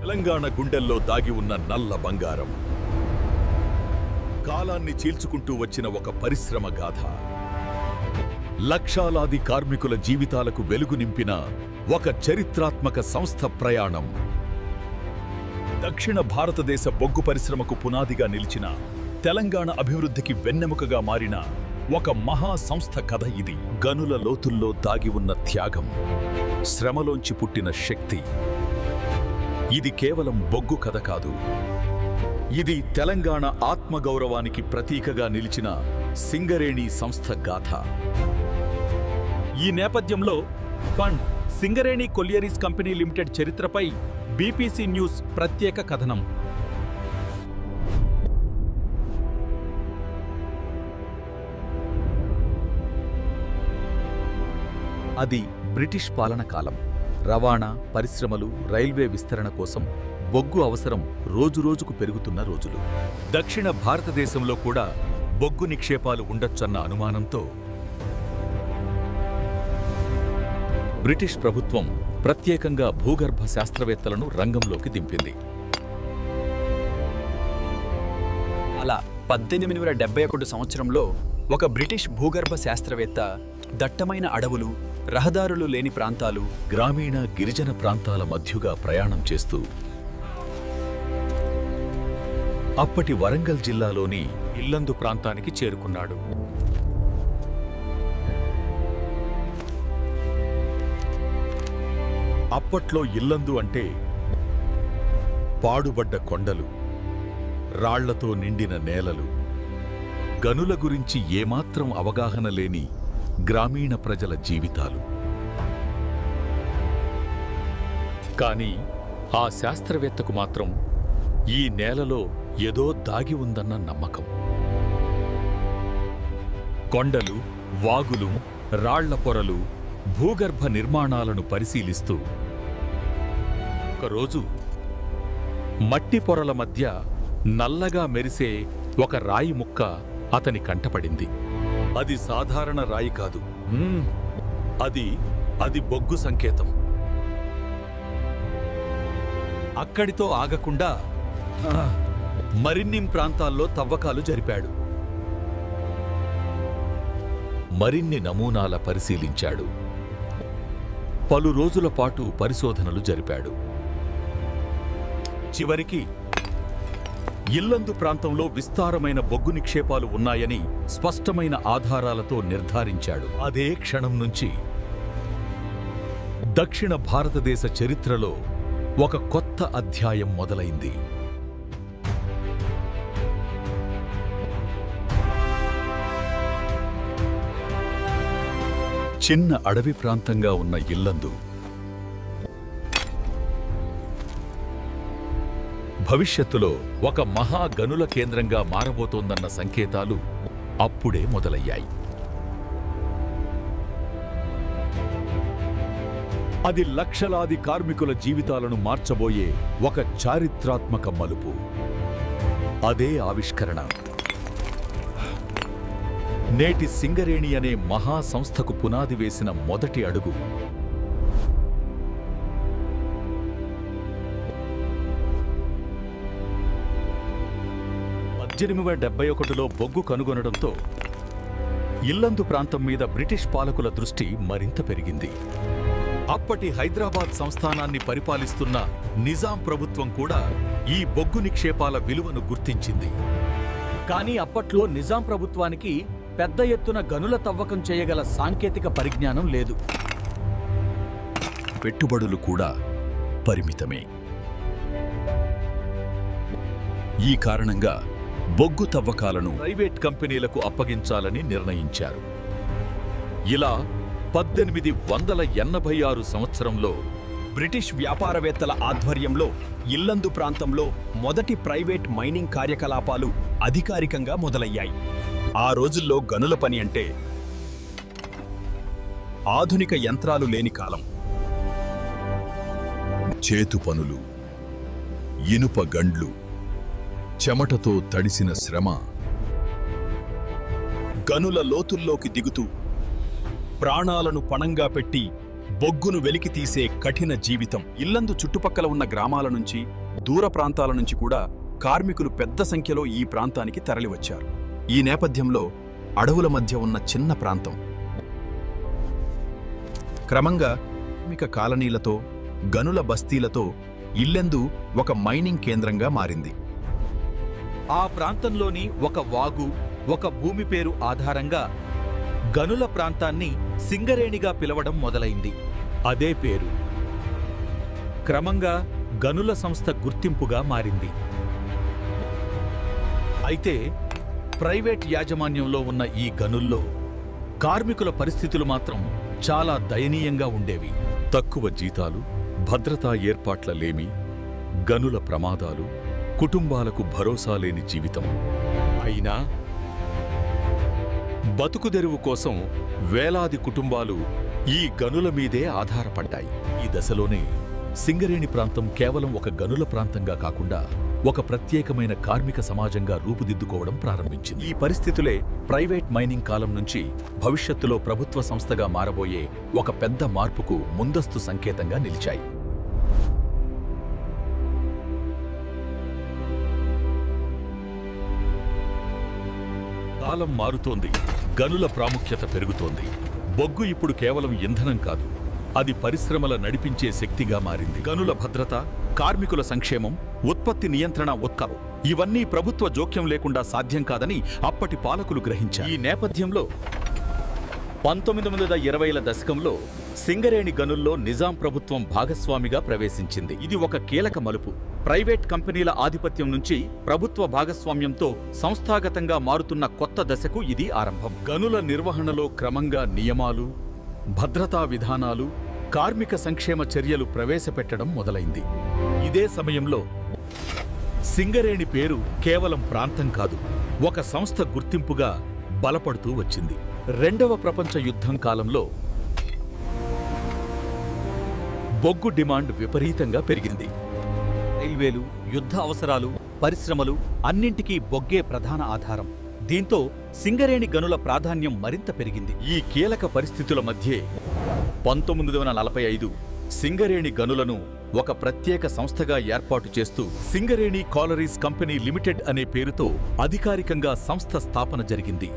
తెలంగాణ గుండెల్లో దాగి ఉన్న నల్ల బంగారం, కాలాన్ని చీల్చుకుంటూ వచ్చిన ఒక పరిశ్రమ గాథ, లక్షలాది కార్మికుల జీవితాలకు వెలుగు నింపిన ఒక చరిత్రాత్మక సంస్థ ప్రయాణం. దక్షిణ భారతదేశ బొగ్గు పరిశ్రమకు పునాదిగా నిలిచిన, తెలంగాణ అభివృద్ధికి వెన్నెముకగా మారిన ఒక మహా సంస్థ కథ ఇది. గనుల లోతుల్లో దాగి ఉన్న త్యాగం, శ్రమలోంచి పుట్టిన శక్తి. ఇది కేవలం బొగ్గు కథ కాదు, ఇది తెలంగాణ ఆత్మగౌరవానికి ప్రతీకగా నిలిచిన సింగరేణి సంస్థ గాథ. ఈ నేపథ్యంలో ఫండ్ సింగరేణి కొలియరీస్ కంపెనీ లిమిటెడ్ చరిత్రపై బీపీసీ న్యూస్ ప్రత్యేక కథనం. అది బ్రిటిష్ పాలన కాలం. రవాణా, పరిశ్రమలు, రైల్వే విస్తరణ కోసం బొగ్గు అవసరం రోజురోజుకు పెరుగుతున్న రోజులు. దక్షిణ భారతదేశంలో కూడా బొగ్గు నిక్షేపాలు ఉండొచ్చన్న అనుమానంతో బ్రిటిష్ ప్రభుత్వం ప్రత్యేకంగా భూగర్భ శాస్త్రవేత్తలను రంగంలోకి దింపింది. అలా 1871 సంవత్సరంలో ఒక బ్రిటిష్ భూగర్భ శాస్త్రవేత్త దట్టమైన అడవులు, రహదారులు లేని ప్రాంతాలు, గ్రామీణ గిరిజన ప్రాంతాల మధ్యగా ప్రయాణం చేస్తూ అప్పటి వరంగల్ జిల్లాలోని ఇల్లందు ప్రాంతానికి చేరుకున్నాడు. అప్పట్లో ఇల్లందు అంటే పాడుబడ్డ కొండలు, రాళ్లతో నిండిన నేలలు, గనుల గురించి ఏమాత్రం అవగాహన లేని గ్రామీణ ప్రజల జీవితాలు. కాని ఆ శాస్త్రవేత్తకు మాత్రం ఈ నేలలో ఏదో దాగి ఉందన్న నమ్మకం. కొండలు, వాగులు, రాళ్ల పొరలు, భూగర్భ నిర్మాణాలను పరిశీలిస్తూ ఒకరోజు మట్టి పొరల మధ్య నల్లగా మెరిసే ఒక రాయి ముక్క అతని కంటపడింది. అది సాధారణ రాయి కాదు, అది బొగ్గు సంకేతం. అక్కడితో ఆగకుండా మరిన్ని ప్రాంతాల్లో తవ్వకాలు జరిపాడు. మరిన్ని నమూనాల పరిశీలించాడు. పలు రోజుల పాటు పరిశోధనలు జరిపాడు. చివరికి ఇల్లందు ప్రాంతంలో విస్తారమైన బొగ్గు నిక్షేపాలు ఉన్నాయని స్పష్టమైన ఆధారాలతో నిర్ధారించాడు. అదే క్షణం నుంచి దక్షిణ భారతదేశ చరిత్రలో ఒక కొత్త అధ్యాయం మొదలైంది. చిన్న అడవి ప్రాంతంగా ఉన్న ఇల్లందు భవిష్యత్తులో ఒక మహా గనుల కేంద్రంగా మారబోతోందన్న సంకేతాలు అప్పుడే మొదలయ్యాయి. అది లక్షలాది కార్మికుల జీవితాలను మార్చబోయే ఒక చారిత్రాత్మక మలుపు. అదే ఆవిష్కరణ నేటి సింగరేణి అనే మహా సంస్థకు పునాది వేసిన మొదటి అడుగు. 1871లో బొగ్గు కనుగొనడంతో ఇల్లందు ప్రాంతం మీద బ్రిటిష్ పాలకుల దృష్టి మరింత పెరిగింది. అప్పటి హైదరాబాద్ సంస్థానాన్ని పరిపాలిస్తున్న నిజాం ప్రభుత్వం కూడా ఈ బొగ్గు నిక్షేపాల విలువను గుర్తించింది. కానీ అప్పట్లో నిజాం ప్రభుత్వానికి పెద్ద ఎత్తున గనుల తవ్వకం చేయగల సాంకేతిక పరిజ్ఞానం లేదు. పెట్టుబడులు కూడా పరిమితమే. ఈ కారణంగా బొగ్గు తవ్వకాలను ప్రైవేట్ కంపెనీలకు అప్పగించాలని నిర్ణయించారు. ఇలా 1886 సంవత్సరంలో బ్రిటిష్ వ్యాపారవేత్తల ఆధ్వర్యంలో ఇల్లందు ప్రాంతంలో మొదటి ప్రైవేట్ మైనింగ్ కార్యకలాపాలు అధికారికంగా మొదలయ్యాయి. ఆ రోజుల్లో గనుల పని అంటే ఆధునిక యంత్రాలు లేని కాలం. చేతు పనులు, ఇనుప గండ్లు, చెమటతో తడిసిన శ్రమ. గనుల లోతుల్లోకి దిగుతూ ప్రాణాలను పణంగా పెట్టి బొగ్గును వెలికి తీసే కఠిన జీవితం. ఇల్లందు చుట్టుపక్కల ఉన్న గ్రామాల నుంచి, దూర ప్రాంతాల నుంచి కూడా కార్మికులు పెద్ద సంఖ్యలో ఈ ప్రాంతానికి తరలివచ్చారు. ఈ నేపథ్యంలో అడవుల మధ్య ఉన్న చిన్న ప్రాంతం క్రమంగా కార్మిక కాలనీలతో, గనుల బస్తీలతో ఇల్లెందు ఒక మైనింగ్ కేంద్రంగా మారింది. ఆ ప్రాంతంలోని ఒక వాగు, ఒక భూమి పేరు ఆధారంగా గనుల ప్రాంతాన్ని సింగరేణిగా పిలవడం మొదలైంది. అదే పేరు క్రమంగా గనుల సంస్థ గుర్తింపుగా మారింది. అయితే ప్రైవేట్ యాజమాన్యంలో ఉన్న ఈ గనుల్లో కార్మికుల పరిస్థితులు మాత్రం చాలా దయనీయంగా ఉండేవి. తక్కువ జీతాలు, భద్రతా ఏర్పాట్ల లేమి, గనుల ప్రమాదాలు, కుటుంబాలకు భరోసా లేని జీవితం. అయినా బతుకుదెరువు కోసం వేలాది కుటుంబాలు ఈ గనుల మీదే ఆధారపడ్డాయి. ఈ దశలోనే సింగరేణి ప్రాంతం కేవలం ఒక గనుల ప్రాంతంగా కాకుండా ఒక ప్రత్యేకమైన కార్మిక సమాజంగా రూపుదిద్దుకోవడం ప్రారంభించింది. ఈ పరిస్థితులే ప్రైవేట్ మైనింగ్ కాలం నుంచి భవిష్యత్తులో ప్రభుత్వ సంస్థగా మారబోయే ఒక పెద్ద మార్పుకు ముందస్తు సంకేతంగా నిలిచాయి. కాలం మారుతోంది, గనుల ప్రాముఖ్యత పెరుగుతోంది. బొగ్గు ఇప్పుడు కేవలం ఇంధనం కాదు, అది పరిశ్రమల నడిపించే శక్తిగా మారింది. గనుల భద్రత, కార్మికుల సంక్షేమం, ఉత్పత్తి నియంత్రణ, ఇవన్నీ ప్రభుత్వ జోక్యం లేకుండా సాధ్యం కాదని అప్పటి పాలకులు గ్రహించారు. ఈ నేపథ్యంలో 1920ల దశకంలో సింగరేణి గనుల్లో నిజాం ప్రభుత్వం భాగస్వామిగా ప్రవేశించింది. ఇది ఒక కీలక మలుపు. ప్రైవేట్ కంపెనీల ఆధిపత్యం నుంచి ప్రభుత్వ భాగస్వామ్యంతో సంస్థాగతంగా మారుతున్న కొత్త దశకు ఇది ఆరంభం. గనుల నిర్వహణలో క్రమంగా నియమాలు, భద్రతా విధానాలు, కార్మిక సంక్షేమ చర్యలు ప్రవేశపెట్టడం మొదలైంది. ఇదే సమయంలో సింగరేణి పేరు కేవలం ప్రాంతం కాదు, ఒక సంస్థ గుర్తింపుగా బలపడుతూ వచ్చింది. రెండవ ప్రపంచ యుద్ధం కాలంలో బొగ్గు డిమాండ్ విపరీతంగా పెరిగింది. రైల్వేలు, యుద్ధ అవసరాలు, పరిశ్రమలు అన్నింటికీ బొగ్గే ప్రధాన ఆధారం. దీంతో సింగరేణి గనుల ప్రాధాన్యం మరింత పెరిగింది. ఈ కీలక పరిస్థితుల మధ్యే 1945 సింగరేణి గనులను ఒక ప్రత్యేక సంస్థగా ఏర్పాటు చేస్తూ సింగరేణి కాలరీస్ కంపెనీ లిమిటెడ్ అనే పేరుతో అధికారికంగా సంస్థ స్థాపన జరిగింది.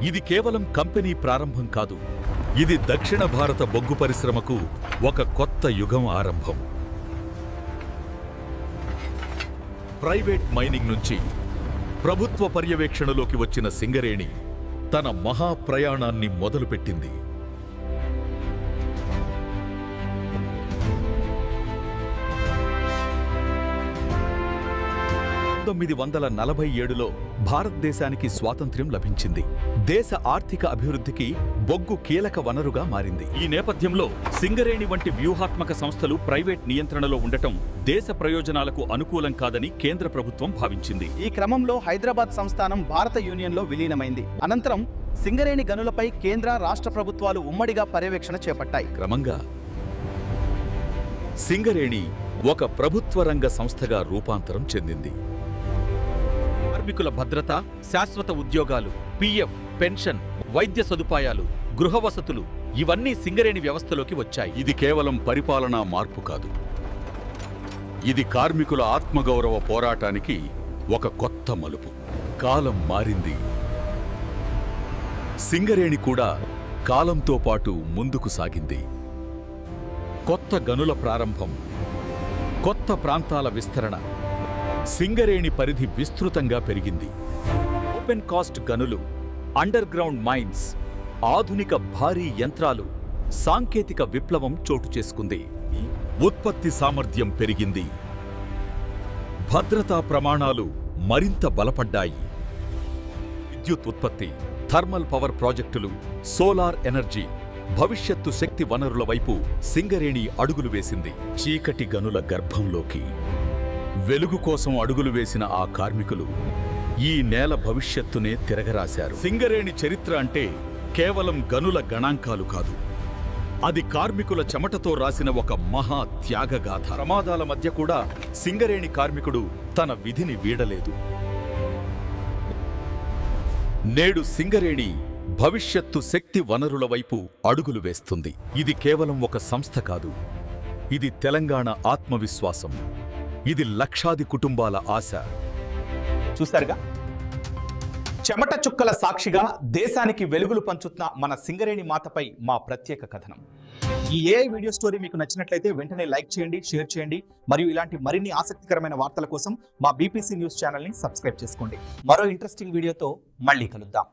ఇది కేవలం కంపెనీ ప్రారంభం కాదు, ఇది దక్షిణ భారత బొగ్గు పరిశ్రమకు ఒక కొత్త యుగం ఆరంభం. ప్రైవేట్ మైనింగ్ నుంచి ప్రభుత్వ పర్యవేక్షణలోకి వచ్చిన సింగరేణి తన మహాప్రయాణాన్ని మొదలుపెట్టింది. 1947లో భారతదేశానికి స్వాతంత్ర్యం లభించింది. దేశ ఆర్థిక అభివృద్ధికి బొగ్గు కీలక వనరుగా మారింది. ఈ నేపథ్యంలో సింగరేణి వంటి వ్యూహాత్మక సంస్థలు ప్రైవేట్ నియంత్రణలో ఉండటం దేశ ప్రయోజనాలకు అనుకూలం కాదని కేంద్ర ప్రభుత్వం భావించింది. ఈ క్రమంలో హైదరాబాద్ సంస్థానం భారత యూనియన్లో విలీనమైంది. అనంతరం సింగరేణి గనులపై కేంద్ర, రాష్ట్ర ప్రభుత్వాలు ఉమ్మడిగా పర్యవేక్షణ చేపట్టాయి. క్రమంగా సింగరేణి ఒక ప్రభుత్వ రంగ సంస్థగా రూపాంతరం చెందింది. కార్మికుల భద్రత, శాశ్వత ఉద్యోగాలు, పిఎఫ్, పెన్షన్, వైద్య సదుపాయాలు, గృహ వసతులు ఇవన్నీ సింగరేణి వ్యవస్థలోకి వచ్చాయి. ఇది కేవలం పరిపాలనా మార్పు కాదు, ఇది కార్మికుల ఆత్మగౌరవ పోరాటానికి ఒక కొత్త మలుపు. కాలం మారింది, సింగరేణి కూడా కాలంతో పాటు ముందుకు సాగింది. కొత్త గనుల ప్రారంభం, కొత్త ప్రాంతాల విస్తరణ, సింగరేణి పరిధి విస్తృతంగా పెరిగింది. ఓపెన్ కాస్ట్ గనులు, అండర్ గ్రౌండ్ మైన్స్, ఆధునిక భారీ యంత్రాలు, సాంకేతిక విప్లవం చోటు చేసుకుంది. ఉత్పత్తి సామర్థ్యం పెరిగింది, భద్రతా ప్రమాణాలు మరింత బలపడ్డాయి. విద్యుత్ ఉత్పత్తి, థర్మల్ పవర్ ప్రాజెక్టులు, సోలార్ ఎనర్జీ, భవిష్యత్తు శక్తి వనరుల వైపు సింగరేణి అడుగులు వేసింది. చీకటి గనుల గర్భంలోకి వెలుగు కోసం అడుగులు వేసిన ఆ కార్మికులు ఈ నేల భవిష్యత్తునే తిరగరాశారు. సింగరేణి చరిత్ర అంటే కేవలం గనుల గణాంకాలు కాదు, అది కార్మికుల చెమటతో రాసిన ఒక మహా త్యాగగాథ. ప్రమాదాల మధ్య కూడా సింగరేణి కార్మికుడు తన విధిని వీడలేదు. నేడు సింగరేణి భవిష్యత్తు శక్తి వనరుల వైపు అడుగులు వేస్తుంది. ఇది కేవలం ఒక సంస్థ కాదు, ఇది తెలంగాణ ఆత్మవిశ్వాసం, ఇది లక్షాది కుటుంబాల ఆశ. చూశారుగా, చెమట చుక్కల సాక్షిగా దేశానికి వెలుగులు పంచుతున్న మన సింగరేణి మాతపై మా ప్రత్యేక కథనం. ఈ ఏఐ వీడియో స్టోరీ మీకు నచ్చినట్లయితే వెంటనే లైక్ చేయండి, షేర్ చేయండి, మరియు ఇలాంటి మరిన్ని ఆసక్తికరమైన వార్తల కోసం మా బీపీసీ న్యూస్ ఛానల్ని సబ్స్క్రైబ్ చేసుకోండి. మరో ఇంట్రెస్టింగ్ వీడియోతో మళ్ళీ కలుద్దాం.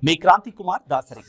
మీ క్రాంతి కుమార్ దాసరి.